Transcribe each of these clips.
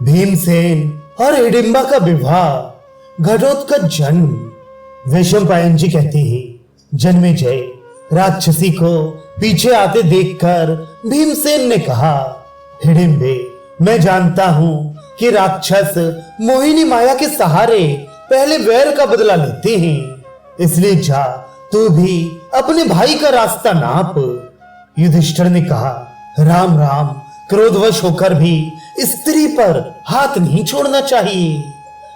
भीमसेन और हिडिंबा का विवाह, घटोत्कच जन्म। वैशंपायन जी कहते हैं, जन्मेजय राक्षसी को पीछे आते देखकर भीमसेन ने कहा, हिडिंबे, मैं जानता हूं कि राक्षस मोहिनी माया के सहारे पहले वैर का बदला लेते हैं, इसलिए जा तू भी अपने भाई का रास्ता नाप। युधिष्ठिर ने कहा, राम राम, क्रोधवश होकर भी स्त्री पर हाथ नहीं छोड़ना चाहिए।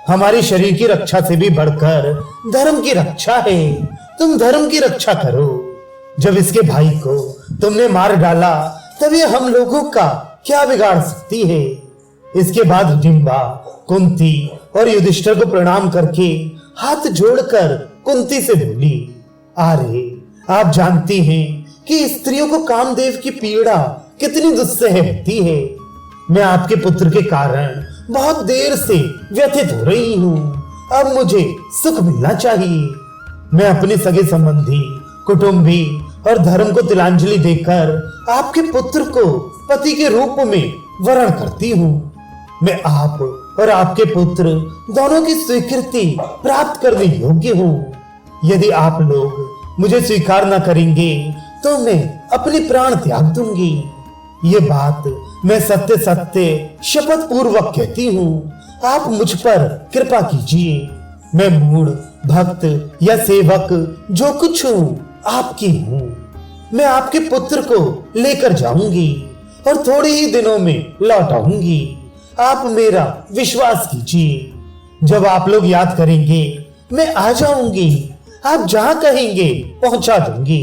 हमारे शरीर की रक्षा से भी बढ़कर धर्म की रक्षा है, तुम धर्म की रक्षा करो। जब इसके भाई को तुमने मार डाला तब ये हम लोगों का क्या बिगाड़ सकती है। इसके बाद हिडिंबा कुंती और युधिष्ठिर को प्रणाम करके हाथ जोड़कर कुंती से बोली, आर्य, आप जानती हैं कि स्त्रियों को कामदेव की पीड़ा कितनी दुस्सह होती है। मैं आपके पुत्र के कारण बहुत देर से व्यथित हो रही हूँ, अब मुझे सुख मिलना चाहिए। मैं अपने सगे संबंधी, कुटुंबी और धर्म को तिलांजलि देकर आपके पुत्र को पति के रूप में वरण करती हूँ। मैं आप और आपके पुत्र दोनों की स्वीकृति प्राप्त करने योग्य हूँ। यदि आप लोग मुझे स्वीकार न करेंगे तो मैं अपने प्राण त्याग दूंगी। ये बात मैं सत्य सत्य शपथ पूर्वक कहती हूँ, आप मुझ पर कृपा कीजिए। मैं मूढ़, भक्त या सेवक जो कुछ हूँ आपकी हूँ। मैं आपके पुत्र को लेकर जाऊंगी और थोड़े ही दिनों में लौट आऊंगी। आप मेरा विश्वास कीजिए। जब आप लोग याद करेंगे मैं आ जाऊंगी, आप जहां कहेंगे पहुंचा दूंगी।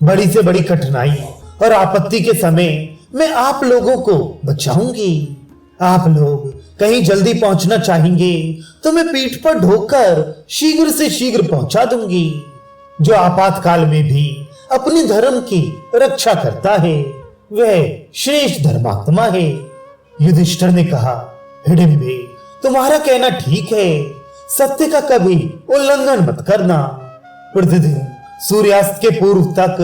बड़ी से बड़ी कठिनाई और आपत्ति के समय मैं आप लोगों को बचाऊंगी। आप लोग कहीं जल्दी पहुंचना चाहेंगे तो मैं पीठ पर ढोकर शीघ्र से शीघ्र पहुंचा दूंगी। जो आपातकाल में भी अपने धर्म की रक्षा करता है वह श्रेष्ठ धर्मात्मा है। युधिष्ठिर ने कहा, हिडिंबे, तुम्हारा कहना ठीक है, सत्य का कभी उल्लंघन मत करना। प्रतिदिन सूर्यास्त के पूर्व तक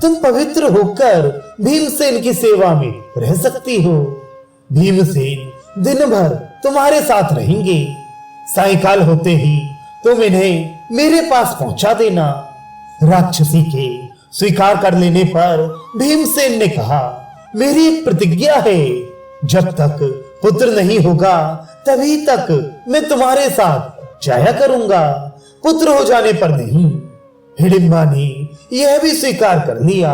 तुम पवित्र होकर भीमसेन की सेवा में रह सकती हो। भीमसेन दिन भर तुम्हारे साथ रहेंगे। सायंकाल होते ही तुम इन्हें मेरे पास पहुंचा देना। राक्षसी के स्वीकार कर लेने पर भीमसेन ने कहा, मेरी एक प्रतिज्ञा है, जब तक पुत्र नहीं होगा तभी तक मैं तुम्हारे साथ जाया करूंगा, पुत्र हो जाने पर नहीं। हिडिंबा ने यह भी स्वीकार कर लिया।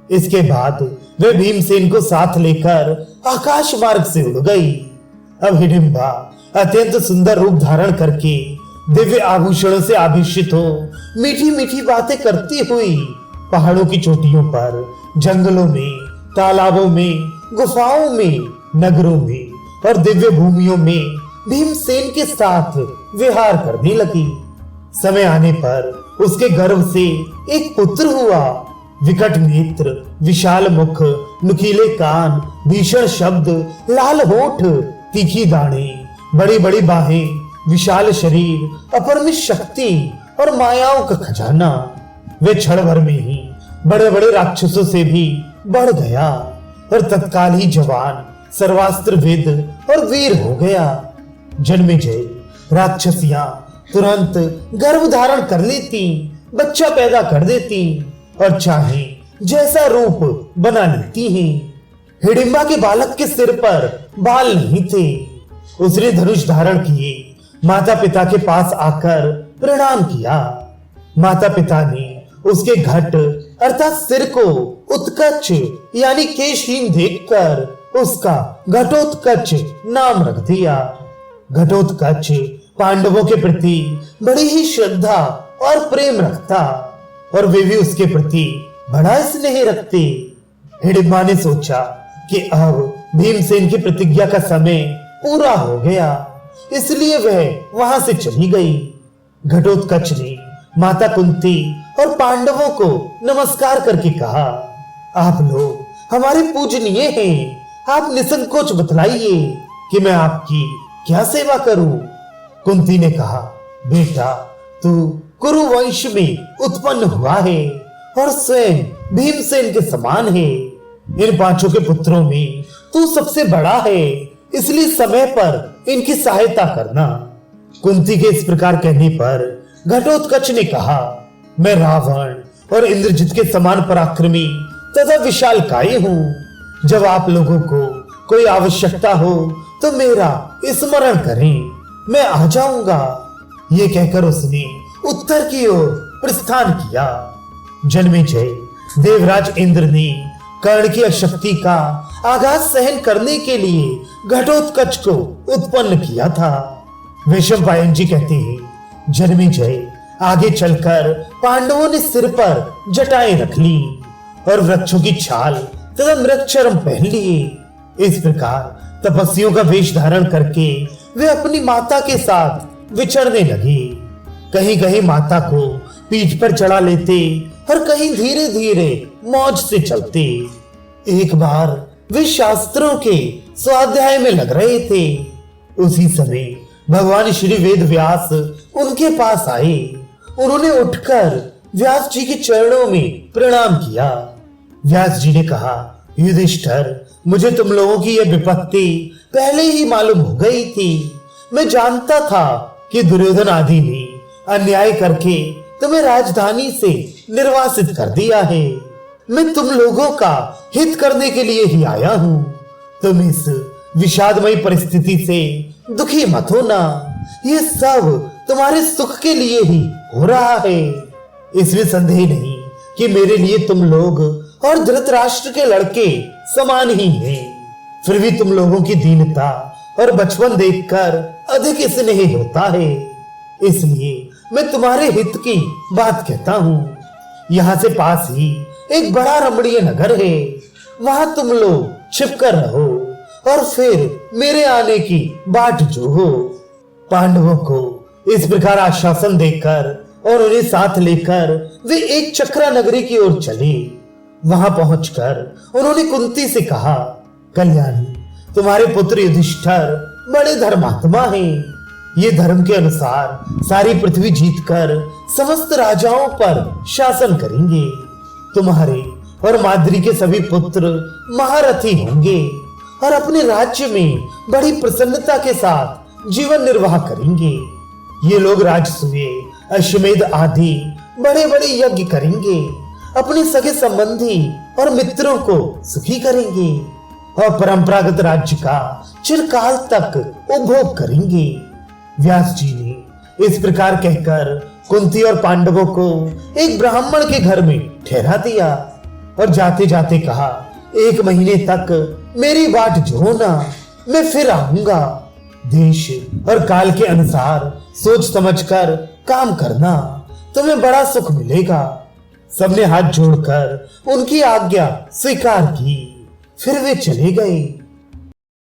इसके बाद वे भीमसेन को साथ लेकर आकाश मार्ग से उड़ गई। अब हिडिंबा अत्यंत सुंदर रूप धारण करके दिव्य आभूषणों से आभूषित हो मीठी मीठी बातें करती हुई पहाड़ों की चोटियों पर, जंगलों में, तालाबों में, गुफाओं में, नगरों में और दिव्य भूमियों में भीमसेन के साथ विहार करने लगी। समय आने पर उसके गर्भ से एक पुत्र हुआ। विकट नेत्र, विशाल मुख, नुकीले कान, भीषण शब्द, लाल होठ, तीखी दाढ़ें, बड़ी बड़ी बाहें, विशाल शरीर, अपरिमित शक्ति और मायाओं का खजाना। वे क्षण भर में ही बड़े बड़े राक्षसों से भी बढ़ गया और तत्काल ही जवान, सर्वास्त्रविद और वीर हो गया। जन्मेजय, राक्षसियां तुरंत गर्भ धारण कर लेती, बच्चा पैदा कर देती और चाहे जैसा रूप बना लेती हैं। हिडिंबा के बालक के सिर पर बाल नहीं थे। उसने धनुष धारण किए माता पिता के पास आकर प्रणाम किया। माता पिता ने उसके घट अर्थात सिर को उत्कच यानी केशहीन देखकर उसका घटोत्कच नाम रख दिया। घटोत्कच पांडवों के प्रति बड़ी ही श्रद्धा और प्रेम रखता और वे भी उसके प्रति बड़ा स्नेह रखते। हिडिंबा ने सोचा कि अब भीमसेन की प्रतिज्ञा का समय पूरा हो गया, इसलिए वह वहां से चली गई। घटोत्कच ने माता कुंती और पांडवों को नमस्कार करके कहा, आप लोग हमारे पूजनीय हैं, आप निसंकोच बतलाइए कि मैं आपकी क्या सेवा करूं। कुंती ने कहा, बेटा, तू कुरु वंश में उत्पन्न हुआ है और स्वयं भीमसेन के समान है। इन पांचों के पुत्रों में तू सबसे बड़ा है, इसलिए समय पर इनकी सहायता करना। कुंती के इस प्रकार कहने पर घटोत्कच ने कहा, मैं रावण और इंद्रजित के समान पराक्रमी तथा विशालकाय हूं। जब आप लोगों को कोई आवश्यकता हो तो मेरा स्मरण करें, मैं आ जाऊंगा। ये कहकर उसने उत्तर की ओर प्रस्थान किया। जन्मेजय, देवराज इंद्र ने कर्ण की अशक्ति का आघात सहन करने के लिए घटोत्कच को उत्पन्न किया था। वैशंपायन जी कहते हैं, जन्मेजय, आगे चलकर पांडवों ने सिर पर जटाएं रख ली और वृक्षों की छाल तथा मृगचर्म पहन लिए। इस प्रकार तपस्वियों का वेश धारण करके वे अपनी माता के साथ विचरने लगे। कहीं कहीं माता को पीठ पर चढ़ा लेते और कहीं धीरे धीरे मौज से चलते। एक बार वे शास्त्रों के स्वाध्याय में लग रहे थे। उसी समय भगवान श्री वेद व्यास उनके पास आए। उन्होंने उठकर व्यास जी के चरणों में प्रणाम किया। व्यास जी ने कहा, युधिष्ठिर, मुझे तुम लोगों की यह विपत्ति पहले ही मालूम हो गई थी। मैं जानता था कि दुर्योधन आदि ने अन्याय करके तुम्हें राजधानी से निर्वासित कर दिया है। मैं तुम लोगों का हित करने के लिए ही आया हूं। तुम इस विषादमयी परिस्थिति से दुखी मत होना। ये सब तुम्हारे सुख के लिए ही हो रहा है। इसमें संदेह नहीं कि मेरे लिए तुम लोग और धृतराष्ट्र के लड़के समान ही हैं। फिर भी तुम लोगों की दीनता और बचपन देखकर अधिक स्नेह होता है। इसलिए मैं तुम्हारे हित की बात कहता हूँ। यहाँ से पास ही एक बड़ा रमणीय नगर है। वहां तुम लोग छिपकर रहो और फिर मेरे आने की बाट जोहो। पांडवों को इस प्रकार आश्वासन देकर और उन्हें साथ लेकर वे एक चक्रा नगरी की ओर चले। वहां पहुंचकर उन्होंने कुंती से कहा, कल्याणी, तुम्हारे पुत्र युधिष्ठिर बड़े धर्मात्मा हैं। ये धर्म के अनुसार सारी पृथ्वी जीतकर समस्त राजाओं पर शासन करेंगे। तुम्हारे और माद्री के सभी पुत्र महारथी होंगे और अपने राज्य में बड़ी प्रसन्नता के साथ जीवन निर्वाह करेंगे। ये लोग राजसूय, अश्वमेध आदि बड़े बड़े यज्ञ करेंगे। अपने सगे संबंधी और मित्रों को सुखी करेंगे और परंपरागत राज्य का चिरकाल तक उपभोग करेंगे। व्यास जी ने इस प्रकार कहकर कुंती और पांडवों को एक ब्राह्मण के घर में ठहरा दिया और जाते जाते कहा, 1 महीने तक मेरी बाट जोना, मैं फिर आऊंगा। देश और काल के अनुसार सोच समझकर काम करना, तुम्हें बड़ा सुख मिलेगा। सबने हाथ जोड़कर उनकी आज्ञा स्वीकार की। फिर वे चले गए।